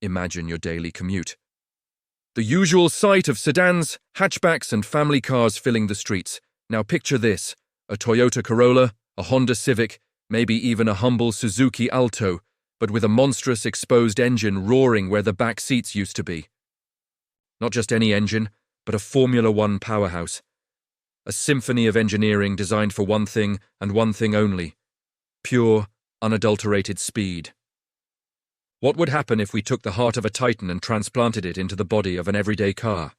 Imagine your daily commute. The usual sight of sedans, hatchbacks, and family cars filling the streets. Now picture this: a Toyota Corolla, a Honda Civic, maybe even a humble Suzuki Alto, but with a monstrous exposed engine roaring where the back seats used to be. Not just any engine, but a Formula One powerhouse. A symphony of engineering designed for one thing and one thing only: pure, unadulterated speed. What would happen if we took the heart of a titan and transplanted it into the body of an everyday car?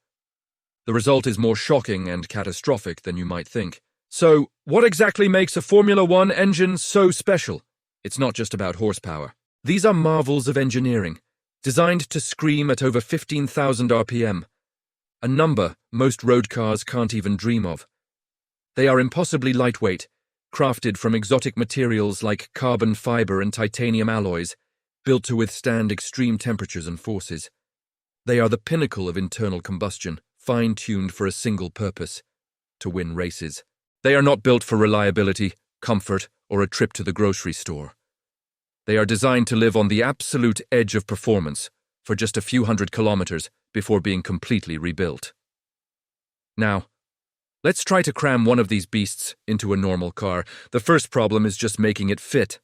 The result is more shocking and catastrophic than you might think. So, what exactly makes a Formula One engine so special? It's not just about horsepower. These are marvels of engineering, designed to scream at over 15,000 RPM, a number most road cars can't even dream of. They are impossibly lightweight, crafted from exotic materials like carbon fiber and titanium alloys, built to withstand extreme temperatures and forces. They are the pinnacle of internal combustion, fine-tuned for a single purpose: to win races. They are not built for reliability, comfort, or a trip to the grocery store. They are designed to live on the absolute edge of performance for just a few hundred kilometers before being completely rebuilt. Now, let's try to cram one of these beasts into a normal car. The first problem is just making it fit.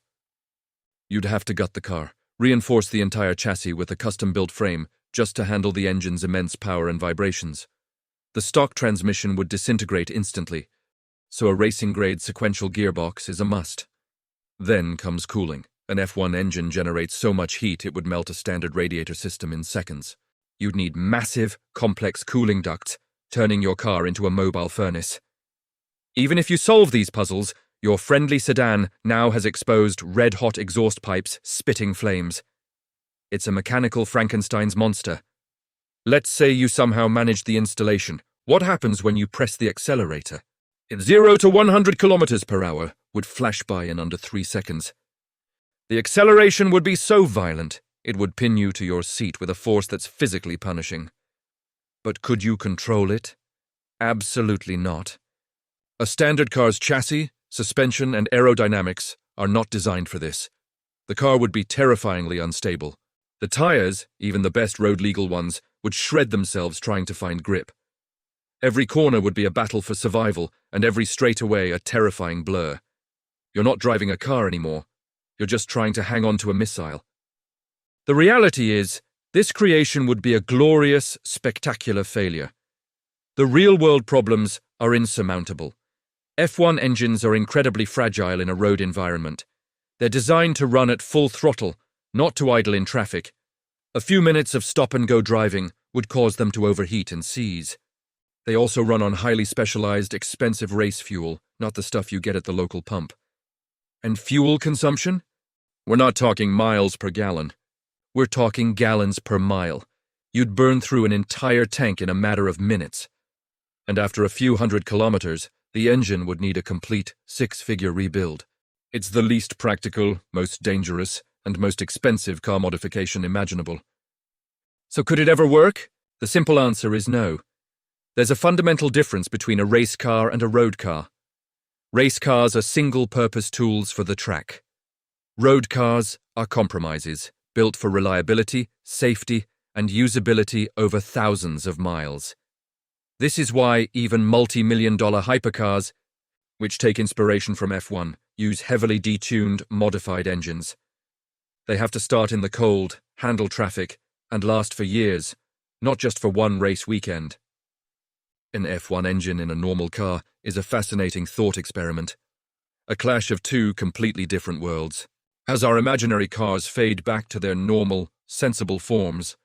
You'd have to gut the car, reinforce the entire chassis with a custom-built frame just to handle the engine's immense power and vibrations. The stock transmission would disintegrate instantly, so a racing-grade sequential gearbox is a must. Then comes cooling. An F1 engine generates so much heat it would melt a standard radiator system in seconds. You'd need massive, complex cooling ducts, turning your car into a mobile furnace. Even if you solve these puzzles, your friendly sedan now has exposed red-hot exhaust pipes spitting flames. It's a mechanical Frankenstein's monster. Let's say you somehow manage the installation. What happens when you press the accelerator? 0 to 100 kilometers per hour would flash by in under 3 seconds. The acceleration would be so violent, it would pin you to your seat with a force that's physically punishing. But could you control it? Absolutely not. A standard car's chassis, suspension, and aerodynamics are not designed for this. The car would be terrifyingly unstable. The tires, even the best road-legal ones, would shred themselves trying to find grip. Every corner would be a battle for survival, and every straightaway a terrifying blur. You're not driving a car anymore. You're just trying to hang on to a missile. The reality is, this creation would be a glorious, spectacular failure. The real-world problems are insurmountable. F1 engines are incredibly fragile in a road environment. They're designed to run at full throttle, not to idle in traffic. A few minutes of stop-and-go driving would cause them to overheat and seize. They also run on highly specialized, expensive race fuel, not the stuff you get at the local pump. And fuel consumption? We're not talking miles per gallon. We're talking gallons per mile. You'd burn through an entire tank in a matter of minutes. And after a few hundred kilometers, the engine would need a complete 6-figure rebuild. It's the least practical, most dangerous, and most expensive car modification imaginable. So could it ever work? The simple answer is no. There's a fundamental difference between a race car and a road car. Race cars are single-purpose tools for the track. Road cars are compromises, built for reliability, safety, and usability over thousands of miles. This is why even multi-million-dollar hypercars, which take inspiration from F1, use heavily detuned, modified engines. They have to start in the cold, handle traffic, and last for years, not just for one race weekend. An F1 engine in a normal car is a fascinating thought experiment. A clash of two completely different worlds. As our imaginary cars fade back to their normal, sensible forms,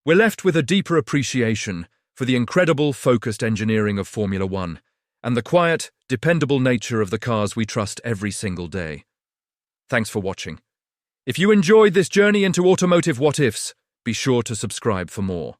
we're left with a deeper appreciation for the incredible, focused engineering of Formula One and the quiet, dependable nature of the cars we trust every single day. Thanks for watching. If you enjoyed this journey into automotive what-ifs, be sure to subscribe for more.